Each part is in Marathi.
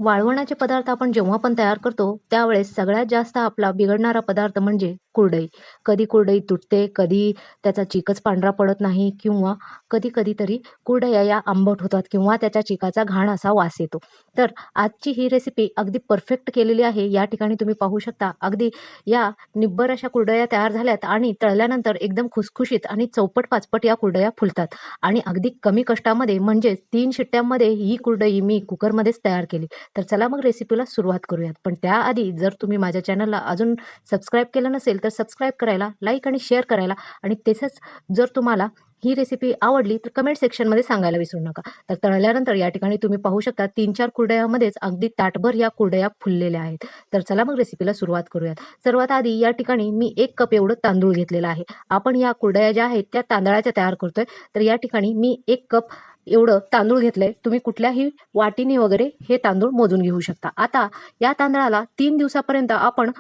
वाळवणाचे पदार्थ आपण जेव्हा पण तयार करतो, त्यावेळेस सगळ्यात जास्त आपला बिघडणारा पदार्थ म्हणजे कुरडई. कधी कुरडई तुटते, कधी त्याचा चिकच पांढरा पडत नाही किंवा कधी-कधी तरी कुरडया या आंबट होतात किंवा त्याच्या चिकाचा घाण असा वास येतो. तर आजची ही रेसिपी अगदी परफेक्ट केलेली आहे. या ठिकाणी तुम्ही पाहू शकता, अगदी या निब्बर अशा कुरडया तयार झाल्यात आणि तळल्यानंतर एकदम खुसखुशीत आणि चौपट-पाचपट या कुरडया फुलतात आणि अगदी कमी कष्टामध्ये म्हणजेच 3 शिट्ट्यांमध्ये ही कुरडई मी कुकरमध्येच तयार केली. तर चला मग रेसिपीला सुरुवात करूयात. पण त्याआधी जर तुम्ही माझ्या चॅनलला अजून सबस्क्राईब केलं नसेल, तर सबस्क्राईब करायला, लाईक आणि शेअर करायला आणि तसंच जर तुम्हाला ही रेसिपी आवडली, तर कमेंट सेक्शनमध्ये सांगायला विसरू नका. तर तळल्यानंतर या ठिकाणी तुम्ही पाहू शकता 3-4 कुरडयामध्येच अगदी ताटभर या कुरडया फुललेल्या आहेत. तर चला मग रेसिपीला सुरुवात करूयात. सर्वात आधी या ठिकाणी मी 1 कप एवढं तांदूळ घेतलेला आहे. आपण या कुरडया ज्या आहेत त्या तांदळाच्या तयार करतोय. तर या ठिकाणी मी 1 कप एवढं तांदूळ घेतलंय. तुम्ही कुठल्याही वाटीने वगैरे हे तांदूळ मोजून घेऊ शकता. आता या तांदळाला 3 दिवसापर्यंत आपण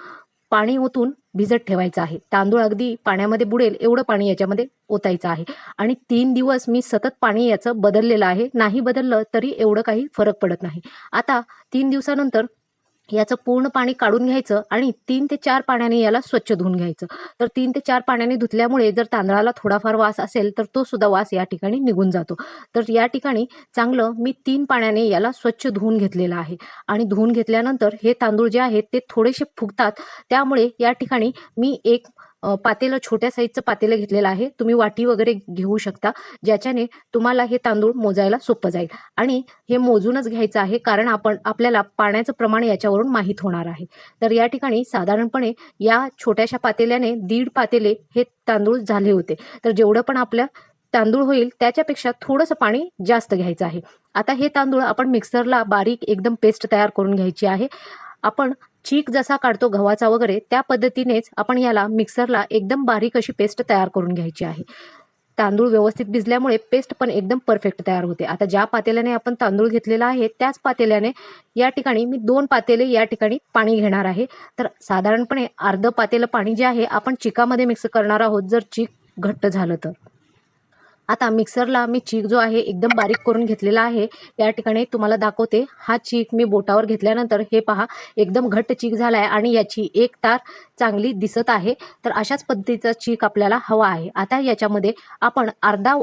पाणी ओतून भिजत ठेवायचं आहे. तांदूळ अगदी पाण्यामध्ये बुडेल एवढं पाणी याच्यामध्ये ओतायचं आहे आणि 3 दिवस मी सतत पाणी याचं बदललेलं आहे. नाही बदललं तरी एवढं काही फरक पडत नाही. आता 3 दिवसानंतर याचं पूर्ण पाणी काढून घ्यायचं आणि 3 ते 4 पाण्याने याला स्वच्छ धुवून घ्यायचं. तर 3 ते 4 पाण्याने धुतल्यामुळे जर तांदळाला थोडाफार वास असेल, तर तो सुद्धा वास या ठिकाणी निघून जातो. तर या ठिकाणी चांगलं मी 3 पाण्याने याला स्वच्छ धुवून घेतलेलं आहे आणि धुवून घेतल्यानंतर हे तांदूळ जे आहेत ते थोडेसे फुगतात. त्यामुळे या ठिकाणी मी एक पातेलं छोट्या साईजचं पातेलं घेतलेलं आहे. तुम्ही वाटी वगैरे घेऊ शकता, ज्याच्याने तुम्हाला हे तांदूळ मोजायला सोपं जाईल आणि हे मोजूनच घ्यायचं आहे, कारण आपल्याला पाण्याचं प्रमाण याच्यावरून माहीत होणार आहे. तर या ठिकाणी साधारणपणे या छोट्याशा पातेल्याने 1.5 पातेले हे तांदूळ झाले होते. तर जेवढं पण आपल्या तांदूळ होईल त्याच्यापेक्षा थोडंसं पाणी जास्त घ्यायचं आहे. आता हे तांदूळ आपण मिक्सरला बारीक एकदम पेस्ट तयार करून घ्यायची आहे. आपण चीक जसा काढतो गव्हाचा वगैरे त्या पद्धतीनेच आपण याला मिक्सरला एकदम बारीक अशी पेस्ट तयार करून घ्यायची आहे. तांदूळ व्यवस्थित भिजल्यामुळे पेस्ट पण एकदम परफेक्ट तयार होते. आता ज्या पातेल्याने आपण तांदूळ घेतलेला आहे त्याच पातेल्याने या ठिकाणी मी 2 पातेले या ठिकाणी पाणी घेणार आहे. तर साधारणपणे अर्धं पातेलं पाणी जे आहे आपण चिकामध्ये मिक्स करणार आहोत, जर चीक घट्ट झालं तर. आता मिक्सरला मी चीक जो आहे एकदम बारीक करून घेतलेला आहे. या ठिकाणी तुम्हाला दाखवते. हा चीक मी बोटावर घेतल्यानंतर हे पहा एकदम घट्ट चीक झाला आहे आणि याची एक तार चांगली दिसत आहे. तर अशाच पद्धतीचा चीक आपल्याला हवा आहे. आता याच्यामध्ये आपण अर्धा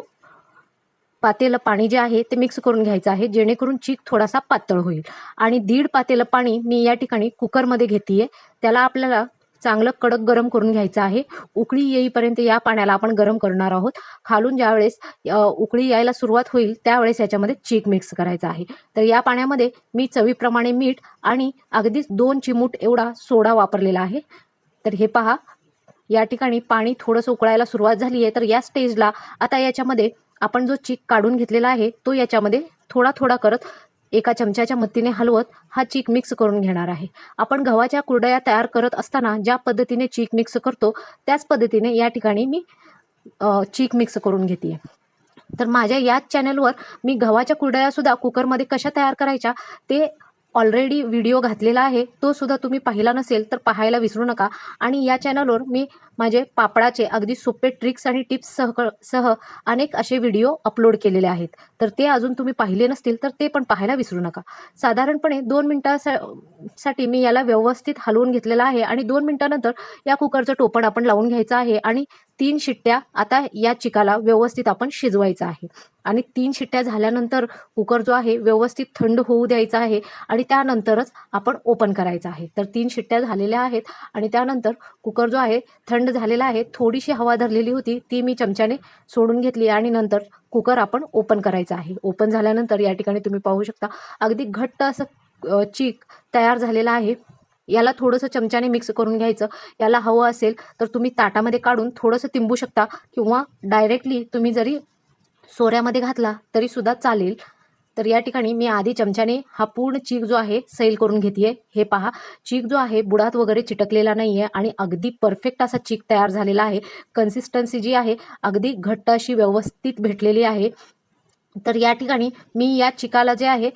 पातेलं पाणी जे आहे ते मिक्स करून घ्यायचं आहे, जेणेकरून चीक थोडासा पातळ होईल आणि 1.5 पातेलं पाणी मी या ठिकाणी कुकरमध्ये घेतीये. त्याला आपल्याला चांगलं कडक गरम करून घ्यायचं आहे. उकळी येईपर्यंत या पाण्याला आपण गरम करणार आहोत. खालून ज्यावेळेस उकळी यायला सुरुवात होईल त्यावेळेस याच्यामध्ये चीक मिक्स करायचा आहे. तर या पाण्यामध्ये मी चवीप्रमाणे मीठ आणि अगदीच 2 चिमूट एवढा सोडा वापरलेला आहे. तर हे पहा, या ठिकाणी पाणी थोडंसं उकळायला सुरुवात झाली आहे. तर या स्टेजला आता याच्यामध्ये आपण जो चीक काढून घेतलेला आहे तो याच्यामध्ये थोडा थोडा करत एका चमच्याच्या मदतीने हलवत हा चीक मिक्स करून घेणार आहे. आपण गव्हाच्या कुरडया तयार करत असताना ज्या पद्धतीने चीक मिक्स करतो त्याच पद्धतीने या ठिकाणी मी चीक मिक्स करून घेते. तर माझ्या याच चॅनलवर मी गव्हाच्या कुरडया सुद्धा कुकरमध्ये कशा तयार करायच्या ते ऑलरेडी व्हिडिओ घातलेला आहे. तो सुद्धा तुम्ही पाहिला नसेल तर पाहायला विसरू नका. आणि या चॅनलवर मी माझे पापडाचे अगदी सोपे ट्रिक्स आणि टिप्स सह अनेक असे व्हिडिओ अपलोड केलेले आहेत. तर ते अजून तुम्ही पाहिले नसतील तर ते पण पाहायला विसरू नका. साधारणपणे 2 मिनिटासाठी मी याला व्यवस्थित हलवून घेतलेलं आहे आणि 2 मिनिटानंतर या कुकरचं टोपण आपण लावून घ्यायचं आहे आणि 3 शिट्ट्या आता या चिकाला व्यवस्थित आपण शिजवायचं आहे. आणि 3 शिट्ट्या झाल्यानंतर कुकर जो आहे व्यवस्थित थंड होऊ द्यायचा आहे आणि त्यानंतरच आपण ओपन करायचं आहे. तर 3 शिट्ट्या झालेल्या आहेत आणि त्यानंतर कुकर जो आहे थंड झालेला आहे. थोडीशी हवा धरलेली होती ती मी चमच्याने सोडून घेतली आणि नंतर कुकर आपण ओपन करायचं आहे. ओपन झाल्यानंतर या ठिकाणी तुम्ही पाहू शकता अगदी घट्ट असं चीक तयार झालेला आहे. याला थोडंसं चमच्याने मिक्स करून घ्यायचं. याला हवं असेल तर तुम्ही ताटामध्ये काढून थोडंसं तिंबू शकता किंवा डायरेक्टली तुम्ही जरी सोऱ्यामध्ये घातला तरी सुद्धा चालेल. तर या ठिकाणी मी आधी चमच्याने हा पूर्ण चीक जो आहे सैल करून घेतेय. हे पहा, चीक जो आहे बुडात वगैरे चिटकलेला नाहीये आणि अगदी परफेक्ट असा चीक तयार झालेला आहे. कन्सिस्टन्सी जी आहे अगदी घट्ट अशी व्यवस्थित भेटलेली आहे. तर या ठिकाणी मी या चिकाला जे आहे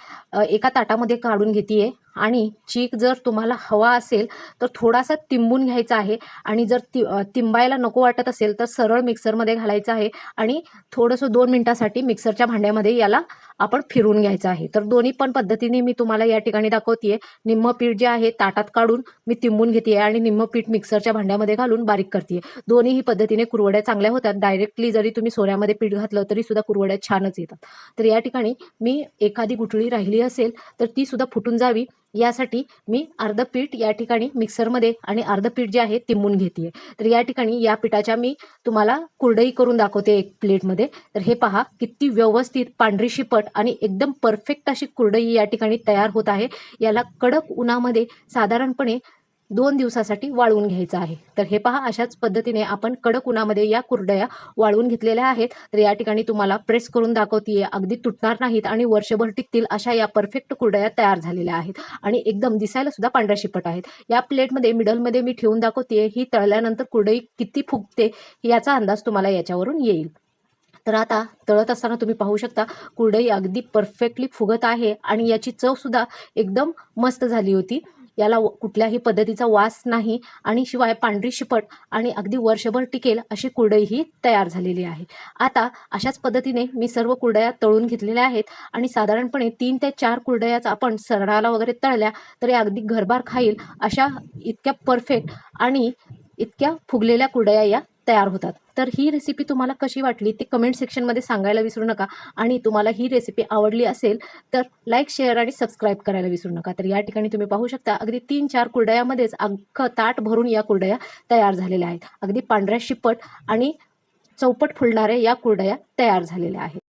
एका ताटामध्ये काढून घेतेय आणि चीक जर तुम्हाला हवा असेल तर थोडासा तिंबून घ्यायचा आहे आणि जर तिंबायला नको वाटत असेल तर सरळ मिक्सरमध्ये घालायचं आहे आणि थोडंसं 2 मिनिटासाठी मिक्सरच्या भांड्यामध्ये याला आपण फिरवून घ्यायचं आहे. तर दोन्ही पण पद्धतीने मी तुम्हाला या ठिकाणी दाखवते. निम्मं पीठ जे आहे ताटात काढून मी तिंबून घेते आणि निम्मं पीठ मिक्सरच्या भांड्यामध्ये घालून बारीक करते. दोन्हीही पद्धतीने कुरवड्या चांगल्या होतात. डायरेक्टली जरी तुम्ही सोऱ्यामध्ये पीठ घातलं तरी सुद्धा कुरवड्या छानच येतात. तर या ठिकाणी मी एखादी गुठळी राहिली असेल तर ती सुद्धा फुटून जावी यासाठी मी अर्ध पीठ या ठिकाणी मिक्सरमध्ये आणि अर्ध पीठ जे आहे तिंबून घेते. तर या ठिकाणी या पिठाच्या मी तुम्हाला कुरडई करून दाखवते एक प्लेटमध्ये. तर हे पहा किती व्यवस्थित पांढरी शिपट आणि एकदम परफेक्ट अशी कुरडई या ठिकाणी तयार होत आहे. याला कडक उन्हामध्ये साधारणपणे 2 दिवसासाठी वाळवून घ्यायचं आहे. तर हे पहा अशाच पद्धतीने आपण कडक उन्हामध्ये या कुरडया वाळवून घेतलेल्या आहेत. तर या ठिकाणी तुम्हाला प्रेस करून दाखवते. अगदी तुटणार नाहीत आणि वर्षभर टिकतील अशा या परफेक्ट कुरडया तयार झालेल्या आहेत आणि एकदम दिसायला सुद्धा पांढऱ्या शिपट आहेत. या प्लेटमध्ये मिडलमध्ये मी ठेवून दाखवते. ही तळल्यानंतर कुरडई किती फुगते याचा अंदाज तुम्हाला याच्यावरून येईल. तर आता तळत असताना तुम्ही पाहू शकता कुरडई अगदी परफेक्टली फुगत आहे आणि याची चव सुद्धा एकदम मस्त झाली होती. याला कुठल्याही पद्धतीचा वास नाही आणि शिवाय पांढरी शिपट आणि अगदी वर्षभर टिकेल अशी कुरडई ही तयार झालेली आहे. आता अशाच पद्धतीने मी सर्व कुरडया तळून घेतलेल्या आहेत आणि साधारणपणे 3 ते 4 कुरडयाच आपण सणाला वगैरे तळल्या तरी अगदी घरभार खाईल अशा इतक्या परफेक्ट आणि इतक्या फुगलेल्या कुरडया या तयार होतात. तर ही रेसिपी तुम्हाला कशी वाटली ते कमेंट सेक्शनमध्ये सांगायला विसरू नका आणि तुम्हाला ही रेसिपी आवडली असेल तर लाईक, शेअर आणि सबस्क्राईब करायला विसरू नका. तर या ठिकाणी तुम्ही पाहू शकता अगदी 3-4 कुरडयामध्येच अख्खं ताट भरून या कुरडया तयार झालेल्या आहेत. अगदी पांढऱ्या शिपट आणि चौपट फुलणाऱ्या या कुरडया तयार झालेल्या आहेत.